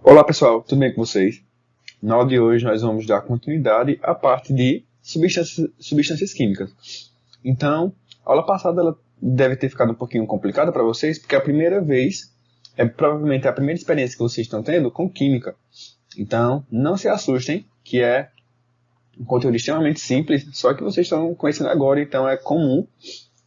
Olá pessoal, tudo bem com vocês? Na aula de hoje nós vamos dar continuidade à parte de substâncias químicas. Então, a aula passada ela deve ter ficado um pouquinho complicada para vocês, porque é a primeira vez, provavelmente a primeira experiência que vocês estão tendo com química. Então, não se assustem, que é um conteúdo extremamente simples, só que vocês estão conhecendo agora, então é comum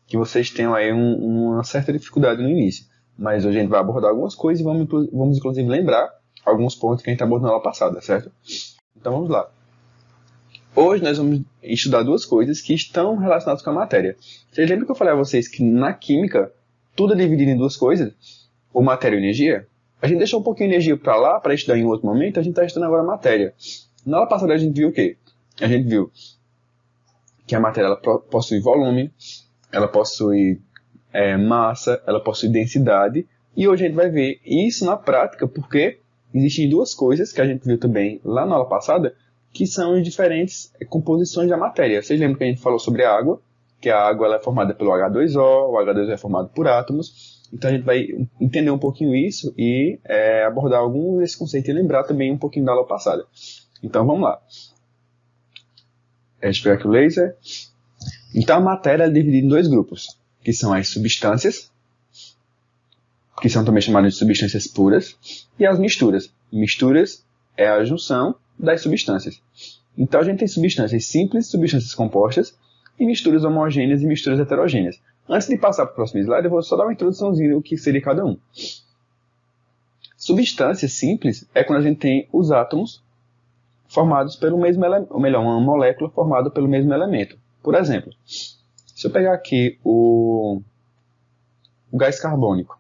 que vocês tenham aí uma certa dificuldade no início. Mas hoje a gente vai abordar algumas coisas e vamos inclusive lembrar alguns pontos que a gente abordou na aula passada, certo? Então vamos lá. Hoje nós vamos estudar duas coisas que estão relacionadas com a matéria. Vocês lembram que eu falei a vocês que na química tudo é dividido em duas coisas? Ou matéria e energia? A gente deixou um pouquinho de energia para lá, para estudar em outro momento, a gente está estudando agora a matéria. Na aula passada a gente viu o quê? A gente viu que a matéria ela possui volume, ela possui massa, ela possui densidade, e hoje a gente vai ver isso na prática, porque existem duas coisas que a gente viu também lá na aula passada, que são as diferentes composições da matéria. Vocês lembram que a gente falou sobre a água, que a água ela é formada pelo H2O, o H2O é formado por átomos, então a gente vai entender um pouquinho isso e abordar alguns desses conceitos e lembrar também um pouquinho da aula passada. Então vamos lá. Deixa eu pegar aqui o laser. Então a matéria é dividida em dois grupos, que são as substâncias, que são também chamadas de substâncias puras, e as misturas. Misturas é a junção das substâncias. Então a gente tem substâncias simples, substâncias compostas, e misturas homogêneas e misturas heterogêneas. Antes de passar para o próximo slide, eu vou só dar uma introduçãozinha do que seria cada um. Substâncias simples é quando a gente tem os átomos formados pelo mesmo elemento, ou melhor, uma molécula formada pelo mesmo elemento. Por exemplo, se eu pegar aqui o gás carbônico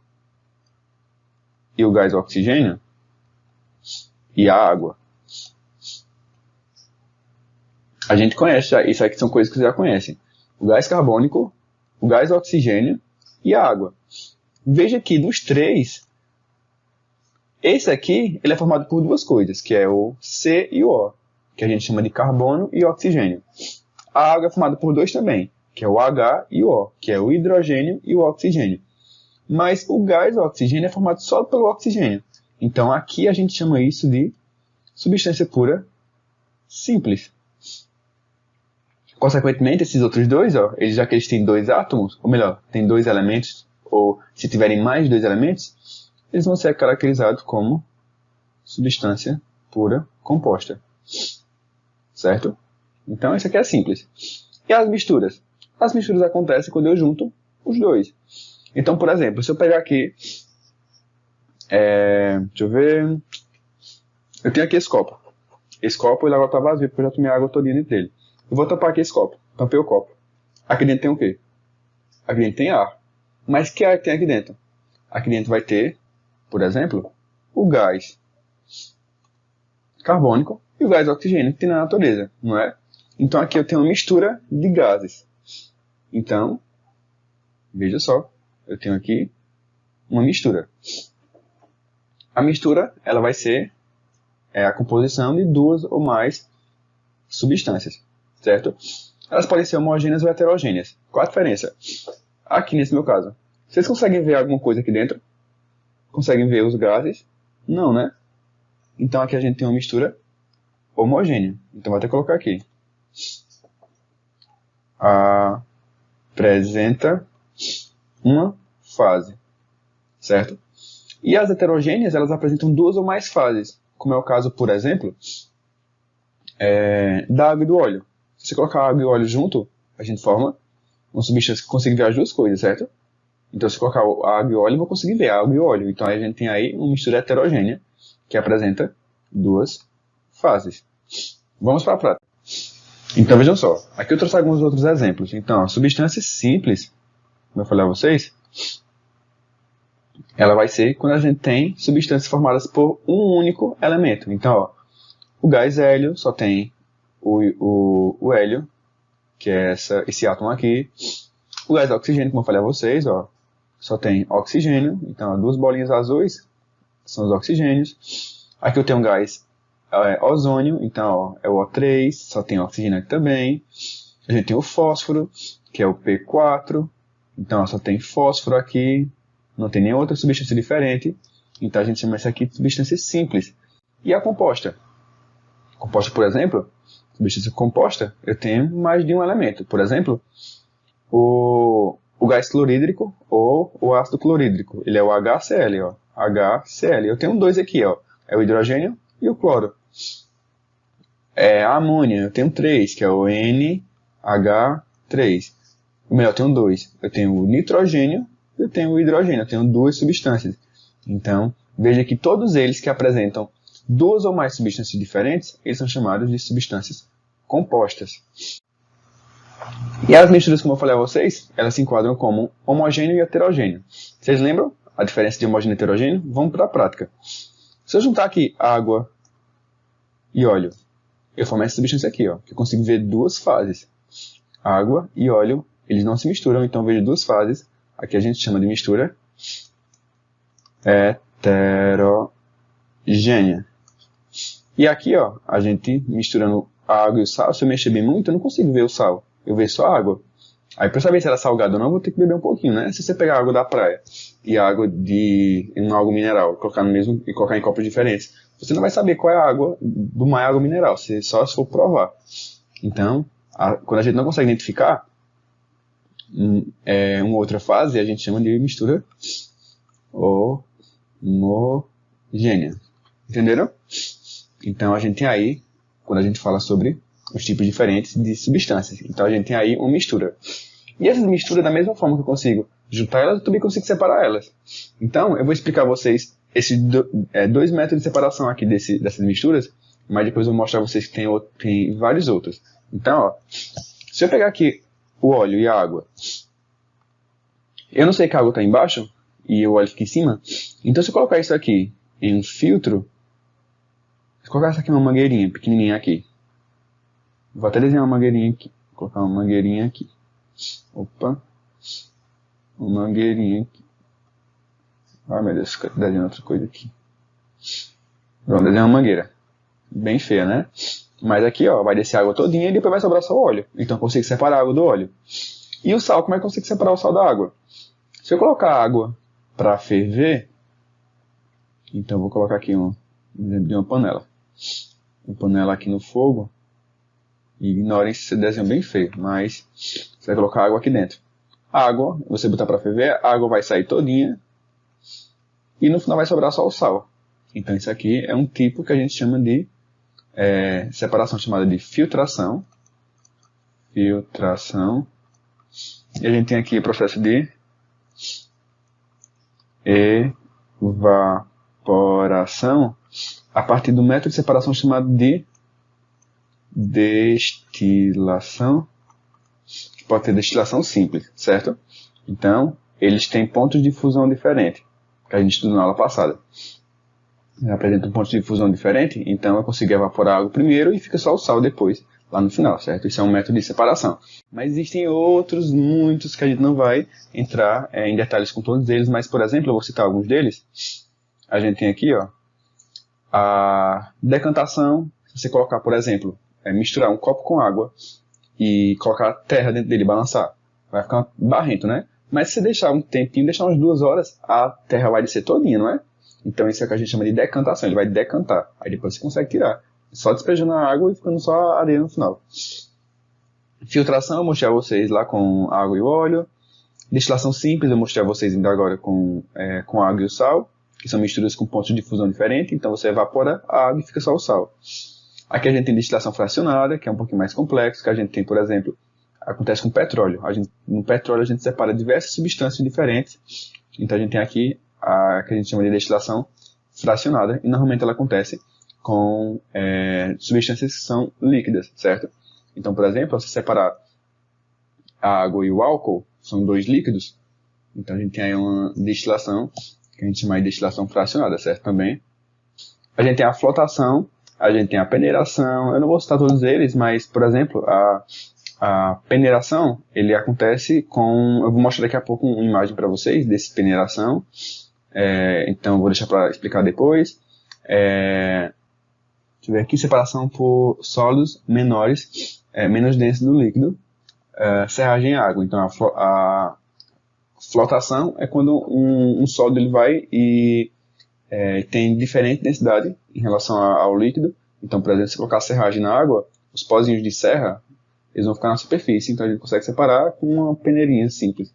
e o gás oxigênio e a água, a gente conhece já, isso aqui são coisas que vocês já conhecem. O gás carbônico, o gás oxigênio e a água. Veja que dos três, esse aqui ele é formado por duas coisas, que é o C e o O, que a gente chama de carbono e oxigênio. A água é formada por dois também, que é o H e o O, que é o hidrogênio e o oxigênio. Mas o gás oxigênio é formado só pelo oxigênio. Então aqui a gente chama isso de substância pura simples. Consequentemente, esses outros dois, eles, já que eles têm dois átomos, ou melhor, têm dois elementos, ou se tiverem mais de dois elementos, eles vão ser caracterizados como substância pura composta. Certo? Então, isso aqui é simples. E as misturas? As misturas acontecem quando eu junto os dois. Então, por exemplo, se eu pegar aqui... deixa eu ver... Eu tenho aqui esse copo. Esse copo ele agora está vazio, porque eu já tomei água todinha dentro dele. Eu vou tampar aqui esse copo. Tampei o copo. Aqui dentro tem o quê? Aqui dentro tem ar. Mas que ar que tem aqui dentro? Aqui dentro vai ter, por exemplo, o gás carbônico e o gás oxigênio que tem na natureza, não é? Então aqui eu tenho uma mistura de gases. Então, veja só, eu tenho aqui uma mistura. A mistura ela vai ser a composição de duas ou mais substâncias, certo? Elas podem ser homogêneas ou heterogêneas. Qual a diferença? Aqui nesse meu caso, vocês conseguem ver alguma coisa aqui dentro? Conseguem ver os gases? Não, né? Então aqui a gente tem uma mistura homogênea. Então vou até colocar aqui. Apresenta uma fase, certo? E as heterogêneas, elas apresentam duas ou mais fases, como é o caso, por exemplo, da água e do óleo. Se você colocar água e óleo junto, a gente forma uma substância que consegue ver as duas coisas, certo? Então, se colocar a água e óleo, eu vou conseguir ver a água e o óleo. Então, a gente tem aí uma mistura heterogênea que apresenta duas fases. Vamos para a prática. Então, vejam só. Aqui eu trouxe alguns outros exemplos. Então, substâncias simples, como eu falei a vocês, ela vai ser quando a gente tem substâncias formadas por um único elemento. Então, ó, o gás hélio só tem o hélio, que é esse átomo aqui. O gás oxigênio, como eu falei a vocês, ó, só tem oxigênio. Então, duas bolinhas azuis são os oxigênios. Aqui eu tenho um gás ozônio, então ó, é o O3, só tem oxigênio aqui também. A gente tem o fósforo, que é o P4, então ó, só tem fósforo aqui, não tem nenhuma outra substância diferente. Então a gente chama isso aqui de substâncias simples. E a composta? Composta, por exemplo, substância composta, eu tenho mais de um elemento. Por exemplo, o gás clorídrico ou o ácido clorídrico. Ele é o HCl, ó. HCl. Eu tenho dois aqui, ó. É o hidrogênio e o cloro. A amônia, eu tenho três, que é o NH3. Ou melhor, eu tenho dois. Eu tenho o nitrogênio e eu tenho o hidrogênio. Eu tenho duas substâncias. Então, veja que todos eles que apresentam duas ou mais substâncias diferentes, eles são chamados de substâncias compostas. E as misturas, como eu falei a vocês, elas se enquadram como homogêneo e heterogêneo. Vocês lembram a diferença de homogêneo e heterogêneo? Vamos para a prática. Se eu juntar aqui água e óleo, eu formo essa substância aqui, ó, que eu consigo ver duas fases. Água e óleo, eles não se misturam, então eu vejo duas fases. Aqui a gente chama de mistura heterogênea. E aqui, ó, a gente misturando a água e o sal, se eu mexer bem muito, eu não consigo ver o sal. Eu vejo só a água. Aí para saber se ela é salgada ou não, eu vou ter que beber um pouquinho, né? Se você pegar a água da praia e a água de água mineral, colocar no mesmo e colocar em copos diferentes, você não vai saber qual é a água do mar e água mineral, só se for provar. Então, quando a gente não consegue identificar uma outra fase, a gente chama de mistura homogênea. Entenderam? Então a gente tem aí, quando a gente fala sobre os tipos diferentes de substâncias, então a gente tem aí uma mistura. E essas misturas, da mesma forma que eu consigo juntar elas, eu também consigo separar elas. Então eu vou explicar a vocês esses dois métodos de separação aqui dessas misturas, mas depois eu vou mostrar a vocês que tem vários outros. Então, ó, se eu pegar aqui o óleo e a água, eu não sei que a água está embaixo e o óleo fica em cima, então se eu colocar isso aqui em um filtro, se eu colocar isso aqui numa mangueirinha pequenininha aqui, vou até desenhar uma mangueirinha aqui, vou colocar uma mangueirinha aqui, opa, uma mangueirinha aqui, ai meu Deus, desenhar outra coisa aqui, vamos desenhar uma mangueira, bem feia, né? Mas aqui, ó, vai descer a água todinha e depois vai sobrar só o óleo, então eu consigo separar a água do óleo. E o sal, como é que eu consigo separar o sal da água? Se eu colocar água para ferver, então eu vou colocar aqui um exemplo de uma panela. Uma panela aqui no fogo. E ignorem se esse desenho é bem feio, mas você vai colocar água aqui dentro. A água, você botar para ferver, a água vai sair todinha e no final vai sobrar só o sal. Então isso aqui é um tipo que a gente chama de separação chamada de filtração. Filtração. E a gente tem aqui o processo de evaporação a partir do método de separação chamado de destilação, que pode ter destilação simples, certo? Então, eles têm pontos de fusão diferentes, que a gente estudou na aula passada. Eles apresentam pontos de fusão diferentes, então eu consigo evaporar a água primeiro e fica só o sal depois, lá no final, certo? Isso é um método de separação. Mas existem outros, muitos, que a gente não vai entrar em detalhes com todos eles, mas, por exemplo, eu vou citar alguns deles. A gente tem aqui, ó, a decantação. Se você colocar, por exemplo, misturar um copo com água e colocar terra dentro dele e balançar, vai ficar barrento, né? Mas se você deixar um tempinho, deixar umas 2 horas, a terra vai descer todinha, não é? Então isso é o que a gente chama de decantação, ele vai decantar. Aí depois você consegue tirar. Só despejando a água e ficando só a areia no final. Filtração eu mostrei a vocês lá com a água e o óleo. Destilação simples eu mostrei a vocês ainda agora com a água e o sal, que são misturas com pontos de fusão diferentes. Então você evapora a água e fica só o sal. Aqui a gente tem destilação fracionada, que é um pouquinho mais complexo, que a gente tem, por exemplo, acontece com petróleo. No petróleo a gente separa diversas substâncias diferentes. Então a gente tem aqui a que a gente chama de destilação fracionada, e normalmente ela acontece com substâncias que são líquidas, certo? Então, por exemplo, se separar a água e o álcool, são 2 líquidos, então a gente tem aí uma destilação, que a gente chama de destilação fracionada, certo? Também. A gente tem a flotação, a gente tem a peneiração, eu não vou citar todos eles, mas, por exemplo, a peneiração, ele acontece com, eu vou mostrar daqui a pouco uma imagem para vocês desse peneiração, então eu vou deixar para explicar depois. Deixa eu ver aqui, separação por sólidos menores, menos densos do líquido, serragem em água. Então a flotação é quando um sólido ele vai e tem diferente densidade em relação ao líquido. Então, por exemplo, se colocar serragem na água, os pozinhos de serra eles vão ficar na superfície, então a gente consegue separar com uma peneirinha simples.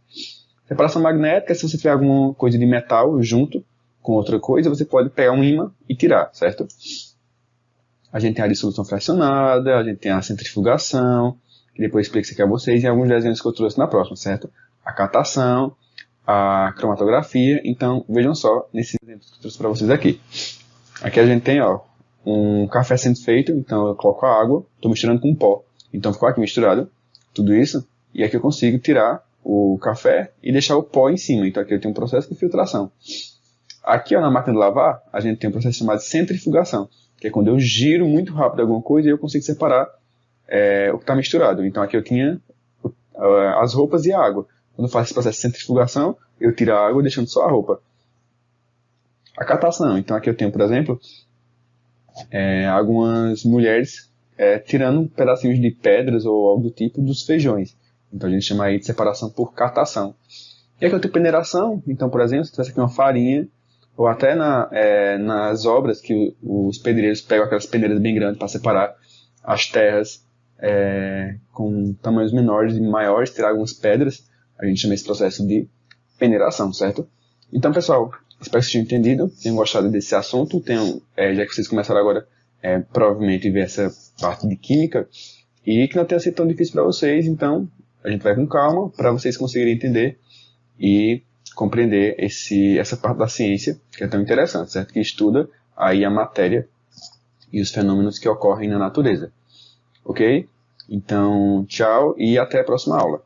Separação magnética, se você tiver alguma coisa de metal junto com outra coisa, você pode pegar um ímã e tirar, certo? A gente tem a dissolução fracionada, a gente tem a centrifugação, que depois eu explico isso aqui a vocês em alguns desenhos que eu trouxe na próxima, certo? A catação, a cromatografia. Então, vejam só nesses exemplos que eu trouxe para vocês aqui. Aqui a gente tem um café sendo feito, então eu coloco a água, estou misturando com pó. Então ficou aqui misturado tudo isso, e aqui eu consigo tirar o café e deixar o pó em cima. Então aqui eu tenho um processo de filtração. Aqui na máquina de lavar, a gente tem um processo chamado de centrifugação, que é quando eu giro muito rápido alguma coisa e eu consigo separar o que está misturado. Então aqui eu tinha as roupas e a água. Quando eu faço esse processo de centrifugação, eu tiro a água deixando só a roupa. A catação. Então aqui eu tenho, por exemplo, algumas mulheres tirando pedacinhos de pedras ou algo do tipo dos feijões. Então a gente chama aí de separação por catação. E aqui eu tenho peneiração. Então, por exemplo, se tivesse aqui uma farinha, ou até nas obras que os pedreiros pegam aquelas peneiras bem grandes para separar as terras com tamanhos menores e maiores, tirar algumas pedras, a gente chama esse processo de peneiração, certo? Então, pessoal, espero que vocês tenham entendido, tenham gostado desse assunto, já que vocês começaram agora provavelmente ver essa parte de química, e que não tenha sido tão difícil para vocês, então a gente vai com calma para vocês conseguirem entender e compreender essa parte da ciência que é tão interessante, certo? Que estuda aí a matéria e os fenômenos que ocorrem na natureza. Ok? Então, tchau e até a próxima aula.